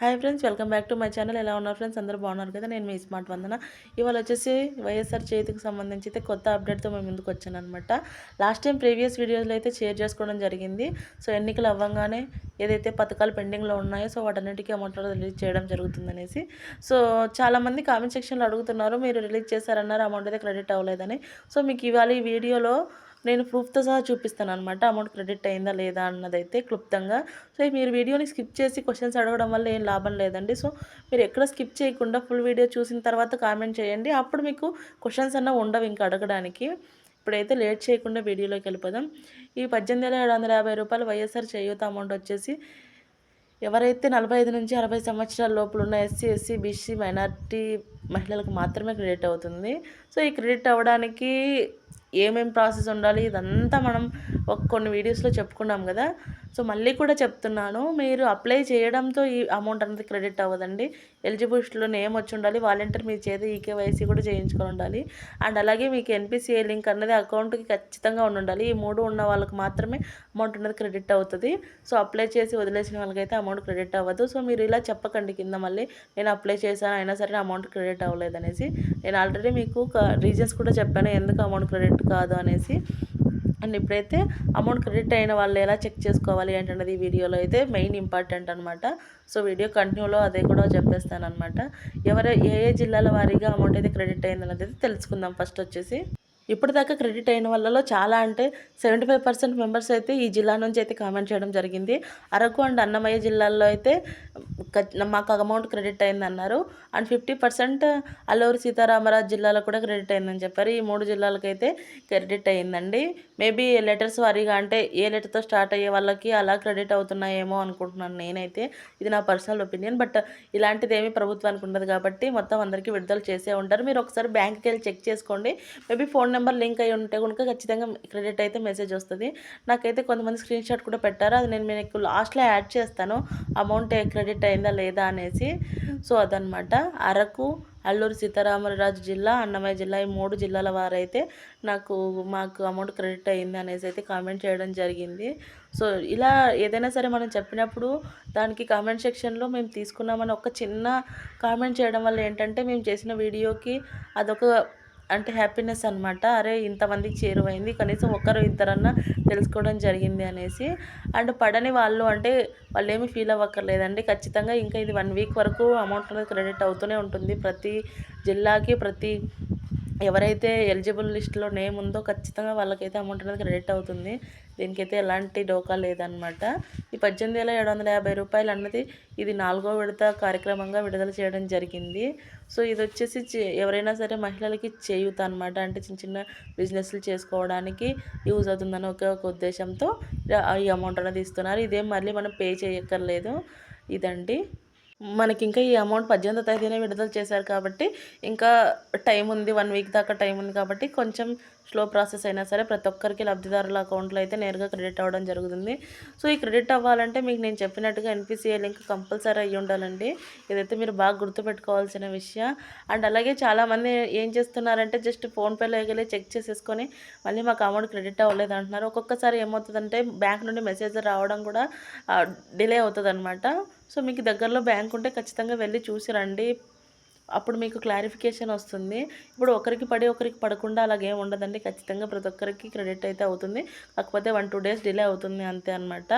Hi friends, welcome back to my channel. ఎలా ఉన్నారు friends? అందరూ బాగున్నారు కదా? నేను మీ స్మార్ట్ వందన. ఇవాళ వచ్చేసి వైఎస్ఆర్ చేతికి సంబంధించి అయితే కొత్త అప్డేట్తో మేము ముందుకు వచ్చాను అనమాట. లాస్ట్ టైం ప్రీవియస్ వీడియోస్లో అయితే షేర్ చేసుకోవడం జరిగింది. సో ఎన్నికలు అవ్వగానే ఏదైతే పథకాలు పెండింగ్లో ఉన్నాయో సో వాటన్నిటికీ అమౌంట్ రిలీజ్ చేయడం జరుగుతుందనేసి. సో చాలామంది కామెంట్ సెక్షన్లో అడుగుతున్నారు, మీరు రిలీజ్ చేశారన్నారు, అమౌంట్ అయితే క్రెడిట్ అవ్వలేదని. సో మీకు ఇవాళ ఈ వీడియోలో నేను ప్రూఫ్తో సహా చూపిస్తాను అనమాట, అమౌంట్ క్రెడిట్ అయిందా లేదా అన్నదైతే క్లుప్తంగా. సో మీరు వీడియోని స్కిప్ చేసి క్వశ్చన్స్ అడగడం వల్ల ఏం లాభం లేదండి. సో మీరు ఎక్కడ స్కిప్ చేయకుండా ఫుల్ వీడియో చూసిన తర్వాత కామెంట్ చేయండి, అప్పుడు మీకు క్వశ్చన్స్ అన్న ఉండవు ఇంకా అడగడానికి. ఇప్పుడైతే లేట్ చేయకుండా వీడియోలోకి వెళ్ళిపోదాం. ఈ 18,750 రూపాయలు వైఎస్ఆర్ చేయూత అమౌంట్ వచ్చేసి ఎవరైతే 45 నుంచి 60 సంవత్సరాల లోపల ఉన్న ఎస్సీ, ఎస్సీ, బీసీ, మైనారిటీ మహిళలకు మాత్రమే క్రెడిట్ అవుతుంది. సో ఈ క్రెడిట్ అవ్వడానికి ఏమేం ప్రాసెస్ ఉండాలి ఇదంతా మనం కొన్ని వీడియోస్లో చెప్పుకున్నాం కదా. సో మళ్ళీ కూడా చెప్తున్నాను, మీరు అప్లై చేయడంతో ఈ అమౌంట్ అనేది క్రెడిట్ అవ్వదండి. ఎలిజిబిలిటీలో నేమ్ వచ్చి ఉండాలి, వాలంటీర్ మీ చేత ఈకేవైసీ కూడా చేయించుకొని ఉండాలి. అండ్ అలాగే మీకు ఎన్పిసిఐ లింక్ అనేది అకౌంట్కి ఖచ్చితంగా ఉండాలి. ఈ 3 ఉన్న వాళ్ళకి మాత్రమే అమౌంట్ అనేది క్రెడిట్ అవుతుంది. సో అప్లై చేసి వదిలేసిన వాళ్ళకైతే అమౌంట్ క్రెడిట్ అవ్వదు. సో మీరు ఇలా చెప్పకండి కింద మళ్ళీ, నేను అప్లై చేశాను అయినా సరే అమౌంట్ క్రెడిట్ అవ్వలేదనేసి. నేను ఆల్రెడీ మీకు రీజన్స్ కూడా చెప్పాను ఎందుకు అమౌంట్ క్రెడిట్ కాదు అనేసి. అండ్ ఇప్పుడైతే అమౌంట్ క్రెడిట్ అయిన వాళ్ళు ఎలా చెక్ చేసుకోవాలి ఏంటన్నది ఈ వీడియోలో అయితే మెయిన్ ఇంపార్టెంట్ అనమాట. సో వీడియో కంటిన్యూలో అదే కూడా చెప్పేస్తాను అనమాట. ఏ ఏ జిల్లాల వారీగా అమౌంట్ అయితే క్రెడిట్ అయిందన్నది అయితే తెలుసుకుందాం. ఫస్ట్ వచ్చేసి ఇప్పటిదాకా క్రెడిట్ అయిన వాళ్ళలో చాలా అంటే 75% మెంబర్స్ అయితే ఈ జిల్లా నుంచి అయితే కామెంట్ చేయడం జరిగింది. అరకు అండ్ అన్నమయ్య జిల్లాల్లో అయితే మాకు అమౌంట్ క్రెడిట్ అయిందన్నారు. అండ్ 50% అల్లూరు సీతారామరాజు జిల్లాలో కూడా క్రెడిట్ అయిందని చెప్పారు. ఈ 3 జిల్లాలకైతే క్రెడిట్ అయిందండి. మేబీ లెటర్స్ వారీగా అంటే ఏ లెటర్తో స్టార్ట్ అయ్యే వాళ్ళకి అలా క్రెడిట్ అవుతున్నాయేమో అనుకుంటున్నాను నేనైతే. ఇది నా పర్సనల్ ఒపీనియన్. బట్ ఇలాంటిది ఏమీ ప్రభుత్వానికి ఉండదు కాబట్టి మొత్తం అందరికీ విడుదల చేసే ఉంటారు. మీరు ఒకసారి బ్యాంక్కి వెళ్ళి చెక్ చేసుకోండి. మేబీ ఫోన్ నెంబర్ లింక్ అయ్యి ఉంటే కనుక ఖచ్చితంగా క్రెడిట్ అయితే మెసేజ్ వస్తుంది. నాకైతే కొంతమంది స్క్రీన్ షాట్ కూడా పెట్టారు, అది నేను మీకు లాస్ట్లో యాడ్ చేస్తాను అమౌంట్ క్రెడిట్ అయిందా లేదా అనేసి. సో అదనమాట. అరకు, అల్లూరు సీతారామరాజు జిల్లా, అన్నమయ్య జిల్లా ఈ 3 జిల్లాల వారైతే మాకు అమౌంట్ క్రెడిట్ అయింది అనేసి అయితే కామెంట్ చేయడం జరిగింది. సో ఇలా ఏదైనా సరే మనం చెప్పినప్పుడు దానికి కామెంట్ సెక్షన్లో మేము తీసుకున్నామని ఒక చిన్న కామెంట్ చేయడం వల్ల ఏంటంటే మేము చేసిన వీడియోకి అదొక అంటే హ్యాపీనెస్ అనమాట. అరే ఇంతమందికి చేరువైంది, కనీసం ఒకరు ఇద్దరన్నా తెలుసుకోవడం జరిగింది అనేసి. అండ్ పడని వాళ్ళు అంటే వాళ్ళు ఏమీ ఫీల్ అవ్వక్కర్లేదండి. ఖచ్చితంగా ఇంకా ఇది 1 వీక్ వరకు అమౌంట్ అనేది క్రెడిట్ అవుతూనే ఉంటుంది. ప్రతి జిల్లాకి ఎవరైతే ఎలిజిబుల్ లిస్ట్లో నేమ్ ఉందో ఖచ్చితంగా వాళ్ళకైతే అమౌంట్ అనేది క్రెడిట్ అవుతుంది. దీనికైతే ఎలాంటి డోకా లేదనమాట. ఈ 18,750 రూపాయలు అన్నది ఇది 4వ విడత కార్యక్రమంగా విడుదల చేయడం జరిగింది. సో ఇది వచ్చేసి ఎవరైనా సరే మహిళలకి చేయూత అనమాట. అంటే చిన్న చిన్న బిజినెస్లు చేసుకోవడానికి యూజ్ అవుతుందని ఒక ఉద్దేశంతో ఈ అమౌంట్ అనేది ఇస్తున్నారు. ఇదేం మళ్ళీ మనం పే చేయక్కర్లేదు. ఇదండి. మనకి ఇంకా ఈ అమౌంట్ 18వ తేదీనే విడుదల చేశారు కాబట్టి ఇంకా టైం ఉంది, 1 వీక్ దాకా టైం ఉంది కాబట్టి కొంచెం స్లో ప్రాసెస్ అయినా సరే ప్రతి ఒక్కరికి లబ్ధిదారుల అకౌంట్లో అయితే నేరుగా క్రెడిట్ అవ్వడం జరుగుతుంది. సో ఈ క్రెడిట్ అవ్వాలంటే మీకు నేను చెప్పినట్టుగా ఎన్పిసిఐ లింక్ కంపల్సరీ అయ్యి ఉండాలండి. ఇదైతే మీరు బాగా గుర్తుపెట్టుకోవాల్సిన విషయం. అండ్ అలాగే చాలామంది ఏం చేస్తున్నారంటే జస్ట్ ఫోన్పేలో వెళ్ళి చెక్ చేసేసుకొని మళ్ళీ మాకు అమౌంట్ క్రెడిట్ అవ్వలేదు అంటున్నారు. ఒక్కొక్కసారి ఏమవుతుందంటే బ్యాంక్ నుండి మెసేజ్ రావడం కూడా డిలే అవుతుంది అనమాట. సో మీకు దగ్గరలో బ్యాంక్ ఉంటే ఖచ్చితంగా వెళ్ళి చూసి రండి, అప్పుడు మీకు క్లారిఫికేషన్ వస్తుంది. ఇప్పుడు ఒకరికి పడి ఒకరికి పడకుండా అలాగేం ఉండదండి. ఖచ్చితంగా ప్రతి ఒక్కరికి క్రెడిట్ అయితే అవుతుంది. కాకపోతే 1-2 డేస్ డిలే అవుతుంది అంతే అనమాట.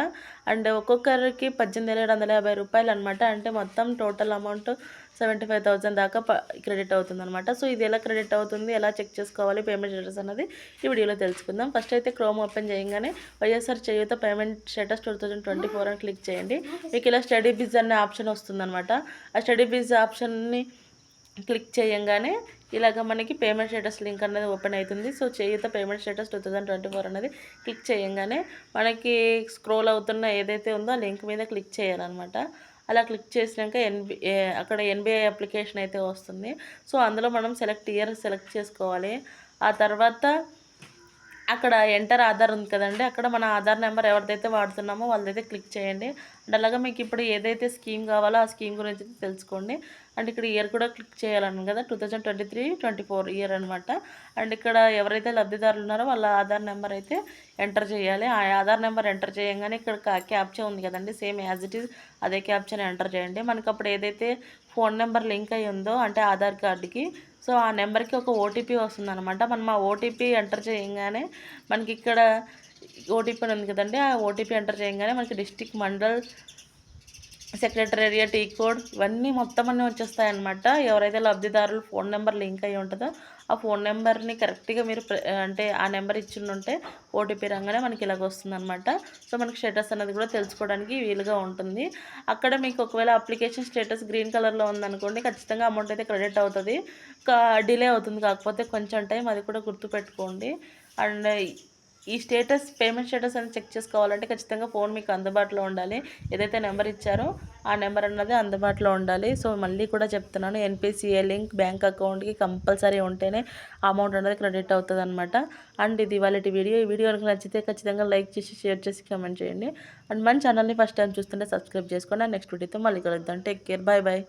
అండ్ ఒక్కొక్కరికి 18,750 రూపాయలు అనమాట. అంటే మొత్తం టోటల్ అమౌంట్ 75,000 దాకా క్రెడిట్ అవుతుంది అనమాట. సో ఇది ఎలా క్రెడిట్ అవుతుంది, ఎలా చెక్ చేసుకోవాలి పేమెంట్ స్టేటస్ అన్నది ఈ వీడియోలో తెలుసుకుందాం. ఫస్ట్ అయితే క్రోమ్ ఓపెన్ చేయగానే వైఎస్ఆర్ చేయూత పేమెంట్ స్టేటస్ 2024 అని క్లిక్ చేయండి. మీకు ఇలా స్టడీ బిజ్ అనే ఆప్షన్ వస్తుందన్నమాట. ఆ స్టడీ బిజ్ ఆప్షన్ని క్లిక్ చేయంగానే ఇలాగ మనకి పేమెంట్ స్టేటస్ లింక్ అనేది ఓపెన్ అవుతుంది. సో చేయూత పేమెంట్ స్టేటస్ 2024 అనేది క్లిక్ చేయంగానే మనకి స్క్రోల్ అవుతున్న ఏదైతే ఉందో ఆ లింక్ మీద క్లిక్ చేయాలన్నమాట. అలా క్లిక్ చేసినాక అక్కడ ఎన్బిఐ అప్లికేషన్ అయితే వస్తుంది. సో అందులో మనం సెలెక్ట్ చేసుకోవాలి. ఆ తర్వాత అక్కడ ఎంటర్ ఆధార్ ఉంది కదండి, అక్కడ మన ఆధార్ నెంబర్ ఎవరిదైతే వాడుతున్నామో వాళ్ళదైతే క్లిక్ చేయండి. అండ్ అలాగే మీకు ఇప్పుడు ఏదైతే స్కీమ్ కావాలో ఆ స్కీమ్ గురించి తెలుసుకోండి. అండ్ ఇక్కడ ఇయర్ కూడా క్లిక్ చేయాలను కదా, 2023-24 ఇయర్ అనమాట. అండ్ ఇక్కడ ఎవరైతే లబ్ధిదారులు ఉన్నారో వాళ్ళ ఆధార్ నెంబర్ అయితే ఎంటర్ చేయాలి. ఆ ఆధార్ నెంబర్ ఎంటర్ చేయగానే ఇక్కడ క్యాప్చా ఉంది కదండి, సేమ్ యాజ్ ఇట్ ఈజ్ అదే క్యాప్చాని ఎంటర్ చేయండి. మనకి అప్పుడు ఏదైతే ఫోన్ నెంబర్ లింక్ అయ్యి ఉందో అంటే ఆధార్ కార్డుకి, సో ఆ నెంబర్కి ఒక ఓటీపీ వస్తుందన్నమాట. మనం ఆ ఓటీపీ ఎంటర్ చేయగానే మనకి ఇక్కడ ఓటీపీ అని ఉంది కదండి, ఆ ఓటీపీ ఎంటర్ చేయగానే మనకి డిస్ట్రిక్ట్, మండల్, సెక్రటేరియట్, ఈ కోడ్ ఇవన్నీ మొత్తం అన్నీ వచ్చేస్తాయన్నమాట. ఎవరైతే లబ్ధిదారులు ఫోన్ నెంబర్ లింక్ అయ్యి ఉంటుందో ఆ ఫోన్ నెంబర్ని కరెక్ట్గా మీరు అంటే ఆ నెంబర్ ఇచ్చిండుంటే ఓటీపీ రాగానే మనకి ఇలాగ వస్తుందన్నమాట. సో మనకి స్టేటస్ అనేది కూడా తెలుసుకోవడానికి వీలుగా ఉంటుంది. అక్కడ మీకు ఒకవేళ అప్లికేషన్ స్టేటస్ గ్రీన్ కలర్లో ఉందనుకోండి, ఖచ్చితంగా అమౌంట్ అయితే క్రెడిట్ అవుతుంది. డిలే అవుతుంది కాకపోతే కొంచెం టైం, అది కూడా గుర్తుపెట్టుకోండి. అండ్ ఈ స్టేటస్, పేమెంట్ స్టేటస్ అని చెక్ చేసుకోవాలంటే ఖచ్చితంగా ఫోన్ మీకు అందుబాటులో ఉండాలి. ఏదైతే నెంబర్ ఇచ్చారో ఆ నెంబర్ అన్నది అందుబాటులో ఉండాలి. సో మళ్ళీ కూడా చెప్తున్నాను, ఎన్పిసిఐ లింక్ బ్యాంక్ అకౌంట్కి కంపల్సరీ ఉంటేనే అమౌంట్ అనేది క్రెడిట్ అవుతుంది అనమాట. అండ్ ఇది ఇవాళ వీడియో. ఈ వీడియో కనుక నచ్చితే ఖచ్చితంగా లైక్ చేసి, షేర్ చేసి, కామెంట్ చేయండి. అండ్ మన ఛానల్ని ఫస్ట్ టైం చూస్తుంటే సబ్స్క్రైబ్ చేసుకోండి. నెక్స్ట్ వీడియోతో మళ్ళీ కలుద్దాం. Take care, bye bye.